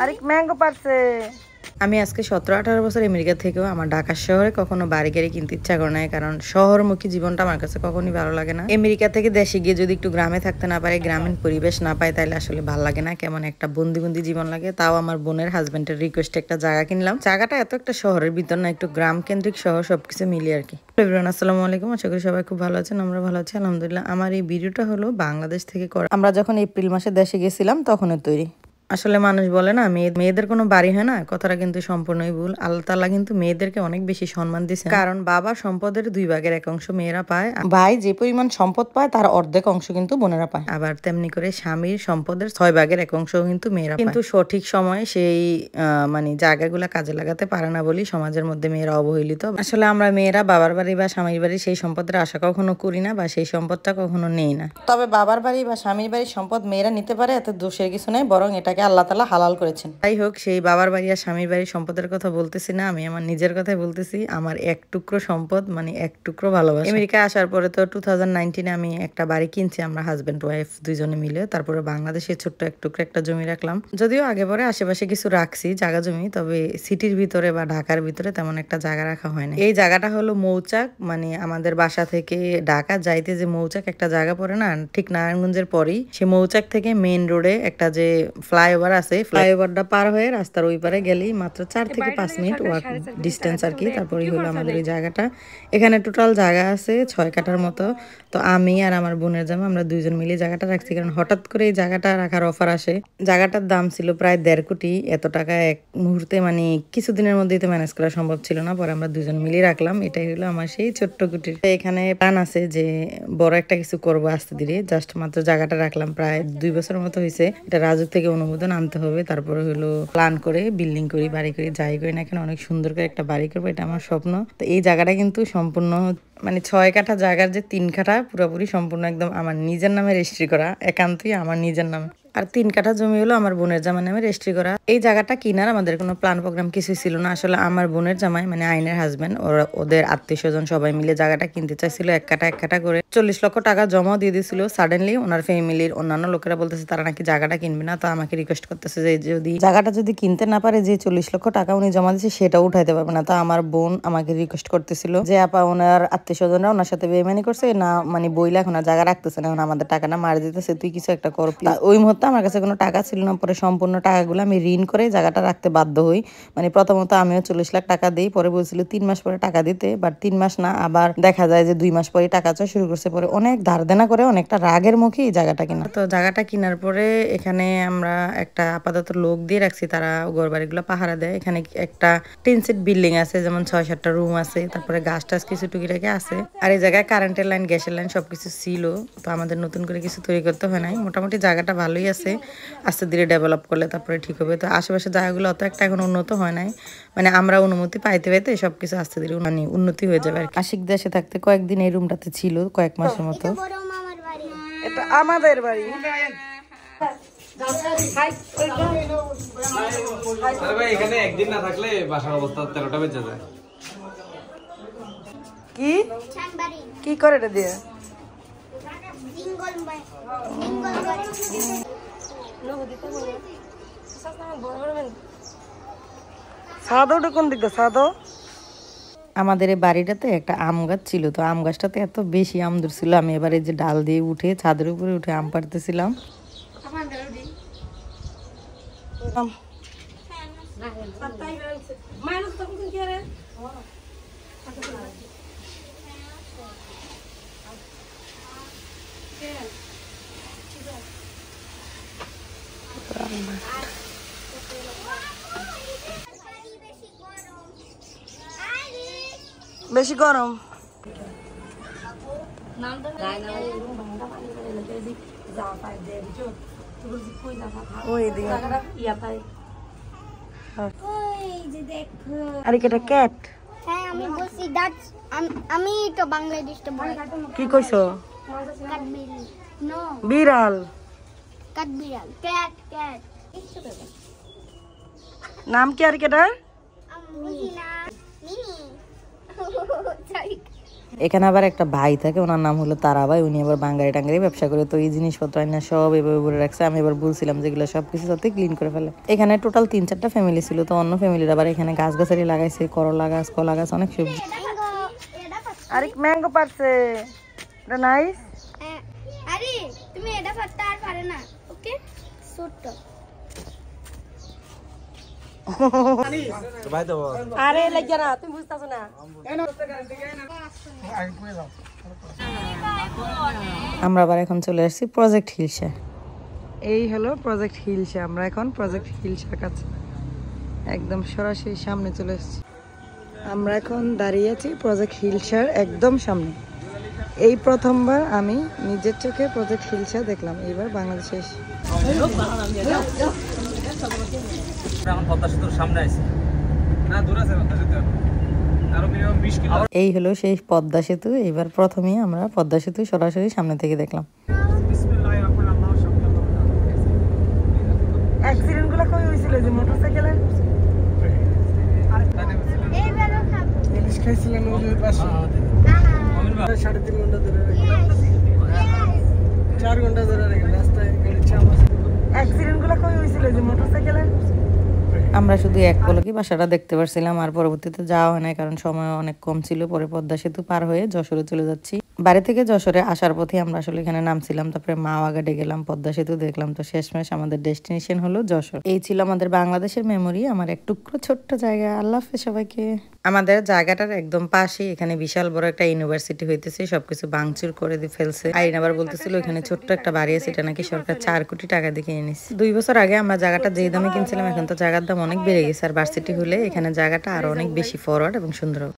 আরেক ম্যাঙ্গো পারছে। আমি আজকে 17-18 বছর আমেরিকা থেকেও আমার ঢাকা শহরে কখনো বাড়ি গাড়ি কিনতে ইচ্ছা করে নাই, কারণ শহরমুখী জীবনটা আমার কাছে কখনই ভালো লাগে না। আমেরিকা থেকে দেশে গিয়ে যদি একটু গ্রামে থাকতে না পারে, গ্রামীণ পরিবেশ না পাই, তাহলে আসলে ভালো লাগে না, কেমন একটা বন্দি জীবন লাগে। তাও আমার বোনের হাজবেন্ডের রিকোয়েস্টে একটা জায়গা কিনলাম। জায়গাটা এত একটা শহরের ভিতর না, একটু গ্রাম কেন্দ্রিক শহর, সবকিছু মিলিয়ে আর কি। আসসালামু আলাইকুম, আশা করি সবাই খুব ভালো আছেন। আমরা ভালো আছি আলহামদুলিল্লাহ। আমার এই ভিডিওটা হলো বাংলাদেশ থেকে করা। আমরা যখন এপ্রিল মাসে দেশে গেছিলাম তখনের তৈরি। আসলে মানুষ বলে না মেয়েদের কোনো বাড়ি হয় না, কথাটা কিন্তু সম্পূর্ণই ভুল। আল্লাহ তাআলা কিন্তু মেয়েদেরকে অনেক বেশি সম্মান দিয়েছে, কারণ বাবা সম্পদের 2 ভাগের 1 অংশ মেয়েরা পায়। ভাই যে পরিমাণ সম্পদ পায় তার অর্ধেক অংশ কিন্তু বোনেরা পায়। আবার তেমনি করে স্বামীর সম্পদের 6 ভাগের 1 অংশ কিন্তু মেয়েরা পায়। কিন্তু সঠিক সময়ে সেই মানে জায়গাগুলা কাজে লাগাতে পারে না বলি সমাজের মধ্যে মেয়েরা অবহেলিত। আসলে আমরা মেয়েরা বাবার বাড়ি বা স্বামীর বাড়ি সেই সম্পদের আশা কখনো করি না, বা সেই সম্পদটা কখনো নেই না। তবে বাবার বাড়ি বা স্বামীর বাড়ির সম্পদ মেয়েরা নিতে পারে, এত দোষের কিছু নেই, বরং এটাকে আল্লাহ তাআলা হালাল করেছেন। যাই হোক, সেই বাবার বাড়ি আর স্বামীর বাড়ির সম্পদের কথা বলতেছি না, আমি আমার নিজের কথাই বলতেছি। আমার এক টুকরো সম্পদ, মানে এক টুকরো ভালোবাসা। আমেরিকায় আসার পরে তো 2019 আমি একটা বাড়ি কিনছি, আমরা হাজবেন্ড ওয়াইফ দুইজনে মিলে। তারপরে বাংলাদেশে ছোট্ট এক টুকরো একটা জমি রাখলাম। যদিও আগে পরে আশেপাশে কিছু রাখছি জায়গা জমি, তবে সিটির ভিতরে বা ঢাকার ভিতরে তেমন একটা জায়গা রাখা হয় না। এই জায়গাটা হলো মৌচাক, মানে আমাদের বাসা থেকে ঢাকা যাইতে যে মৌচাক একটা জায়গা পড়ে না, ঠিক নারায়ণগঞ্জের পরেই, সে মৌচাক থেকে মেইন রোডে একটা যে ফ্লাইওভার আছে, ফ্লাইওভারটা পার হয়ে রাস্তার ওই পারে গেলেই মাত্র 4 থেকে 5 মিনিট ওয়াক ডিস্টেন্স আর কি। তারপরে হলো আমাদের ওই জায়গাটা। এখানে টোটাল জায়গা আছে 6 কাঠার মতো। তো আমি আর আমার বোনের জামা আমরা দুইজন মিলে জায়গাটা রাখছি, কারণ হঠাৎ করে এই জায়গাটা রাখার অফার আসে। জায়গাটার দাম ছিল প্রায় 1.5 কোটি। এত টাকা এক মুহূর্তে মানে কিছুদিনের মধ্যেই তো ম্যানেজ করা সম্ভব ছিল না, পরে আমরা দুজন মিলে রাখলাম। এটাই হলো আমার সেই ছোট্ট কুটির। এখানে প্ল্যান আছে যে বড় একটা কিছু করবো আস্তে ধীরে। জাস্ট মাত্র জায়গাটা রাখলাম, প্রায় 2 বছরের মতো হয়েছে। এটা রাজুক থেকে অনুমোদন আনতে হবে, তারপরে হলো প্ল্যান করে বিল্ডিং করি, বাড়ি করি, যাই করি না কেন অনেক সুন্দর করে একটা বাড়ি করবো, এটা আমার স্বপ্ন। তো এই জায়গাটা কিন্তু সম্পূর্ণ মানে 6 কাঠা জায়গার যে 3 কাঠা পুরোপুরি সম্পূর্ণ একদম আমার নিজের নামে রেজিস্ট্রি করা, একান্তই আমার নিজের নামে। আর 3 কাঠা জমি হলো আমার বোনের জামাই নামে রেজিস্ট্রি করা। এই জায়গাটা কিনার আমাদের কোনো প্ল্যান প্রোগ্রাম কিছুই ছিল না। আসলে আমার বোনের জামাই মানে আইনের হাজবেন্ড, ওদের আত্মীয় স্বজন সবাই মিলে জায়গাটা কিনতে চাইছিল। এক কাঠা করে 40 লক্ষ টাকা জমা দিয়ে দিয়েছিল। সাডেনলি ওনার ফ্যামিলির অন্যান্য লোকেরা বলতেছে তারা নাকি জায়গাটা কিনবে না। তো আমাকে রিকোয়েস্ট করতেছে যে যদি জায়গাটা যদি কিনতে না পারে, যে 40 লক্ষ টাকা উনি জমা দিয়েছে সেটাও উঠাইতে পারবে না। তো আমার বোন আমাকে রিকোয়েস্ট করতেছিল যে আপা ওনার আত্মীয় স্বজনরা ওনার সাথে বেইমানি করছে না, মানে বইলা এখন আর জায়গা রাখতেছে না, এখন আমাদের টাকাটা মার দিতেছে, তুই কিছু একটা কর। ওই মুহূর্তে আমার কাছে কোনো টাকা ছিল না। পরে সম্পূর্ণ টাকাগুলো আমি ঋণ করে জায়গাটা রাখতে বাধ্য হই। মানে প্রথমত আমিও 40 লাখ টাকা দিই, পরে বলছিল 3 মাস পরে টাকা দিতে, বাট 3 মাস না, আবার দেখা যায় যে 2 মাস পরে টাকা চাওয়া শুরু করছে। পরে অনেক ধার দেনা করে অনেকটা রাগের মুখে এই জায়গাটা কিনা। তো জায়গাটা কেনার পরে এখানে আমরা একটা আপাতত লোক দিয়ে রাখছি, তারা ঘর বাড়িগুলো পাহারা দেয়। এখানে একটা 10 সিট বিল্ডিং আছে, যেমন 6-7টা রুম আছে, তারপরে গাছ টাছ কিছু টুকিটাকি আছে। আর এই জায়গায় কারেন্টের লাইন, গ্যাসের লাইন সবকিছু ছিল। তো আমাদের নতুন করে কিছু তৈরি করতে হয় নাই। মোটামুটি জায়গাটা ভালোই আছে, আস্তে ধীরে ডেভেলপ করলে তারপরে ঠিক হবে। তো আশেপাশে জায়গাগুলো অত একটা এখন উন্নত হয় নাই, মানে আমরা অনুমতি পাইতে পাইতে সবকিছু আস্তে ধীরে মানে উন্নতি হয়ে যাবে আর কি। আশিক দেশে থাকতে কয়েকদিন এই রুমটাতে ছিল, কয়েক মাসের মতো। এটা আমাদের বাড়ি। এখানে একদিন না থাকলে বাসার অবস্থা 13টা বেজে যায়। কি করে এটা দিয়ে কোন দিক সাদো। আমাদের এই বাড়িটাতে একটা আম গাছ ছিল, তো আম গাছটাতে এত বেশি আম ধরছিল, আমি এবারে যে ডাল দিয়ে উঠে ছাদের উপরে উঠে আম পাড়তেছিলাম। বেশি গরম আর এটা ক্যাট। হ্যাঁ আমি বলছি দ্যাটস আমি তো বাংলাদেশটা বলি। কি কইছো? কাঠবিড়াল। নো বিড়াল। কাঠবিড়াল। Cat cat. নাম কি আর কেটার? মিনি। সরি এখানে আবার একটা ভাই থাকে, ওনার নাম হলো তারা ভাই। উনি আবার বাঙ্গারি টাঙ্গারি ব্যবসা করে, তো এই জিনিসপত্র আইনা সব এভাবে ভরে রাখছে। আমি এবার বলছিলাম যেগুলো সবকিছু সাথে ক্লিন করে ফেলে। এখানে টোটাল 3-4টা ফ্যামিলি ছিল, তো অন্য ফ্যামিলির আবার এখানে গাছ গাছালি লাগাইছে, করলা গাছ, কলা গাছ, অনেক সবজি। আরে ম্যাঙ্গো পারছে, এটা নাইস। আরে তুমি এটা পারতে আর পারে না, ওকে ছোট। আরে লাগিয়া না, তুমি বুঝতেছো না। আমরা আবার এখন চলে আসছি প্রজেক্ট হিলসে। এই হলো প্রজেক্ট হিলসে, আমরা এখন প্রজেক্ট হিলসের কাছে একদম সরাসরি সামনে চলে এসেছি। আমরা এখন দাঁড়িয়ে আছি প্রজেক্ট হিলসার একদম সামনে। এই প্রথমবার আমি নিজের চোখে প্রজেক্ট হিলসা দেখলাম, এইবার বাংলাদেশে এসে। এখন পদ্মা সেতুর সামনে আছে না, দূর আছে পদ্মা সেতু, আরো মিনিমাম 20 কিলো। এই হলো সেই পদ্মা সেতু। এবার প্রথমেই আমরা পদ্মা সেতু সরাসরি সামনে থেকে দেখলাম। অ্যাক্সিডেন্ট গুলো কই হয়েছিল যে মোটরসাইকেলের? এই বেলো খাবো। ইলিশ খাইছিলেন ওদের পাশে 3.5 ঘন্টা ধরে 4 ঘন্টা ধরে রাস্তায় গাড়ি চাপ আছে। অ্যাক্সিডেন্ট গুলো কই হয়েছিল যে মোটরসাইকেলের? আমরা শুধু এক পলকে বাসাটা দেখতে পারছিলাম, আর পরবর্তীতে যাওয়া হয় নাই কারণ সময় অনেক কম ছিল। পরে পদ্মা সেতু পার হয়ে যশোরে চলে যাচ্ছি। বাড়ি থেকে যশোরে আসার পথে আমরা আসলে এখানে নামছিলাম, তারপরে মাওয়াঘাটে গেলাম, পদ্মা সেতু দেখলাম। তো শেষমেশ আমাদের ডেস্টিনেশন হলো যশোর। এই ছিল আমাদের বাংলাদেশের মেমোরি, আমার এক টুকরো ছোট্ট জায়গা। আল্লাহ হাফেজ সবাইকে। আমাদের জায়গাটার একদম পাশে এখানে বিশাল বড় একটা ইউনিভার্সিটি হইতেছে, সবকিছু ভাঙচুর করে দিয়ে ফেলছে। আইন আবার বলতেছিল এখানে ছোট্ট একটা বাড়ি আছে, এটা নাকি সরকার 4 কোটি টাকা দিয়ে কিনে নিচ্ছে। 2 বছর আগে আমরা জায়গাটা যেই দামে কিনছিলাম, এখন তো জায়গার দাম অনেক বেড়ে গেছে। আর ভার্সিটি হলে এখানে জায়গাটা আরো অনেক বেশি ফরওয়ার্ড এবং সুন্দর।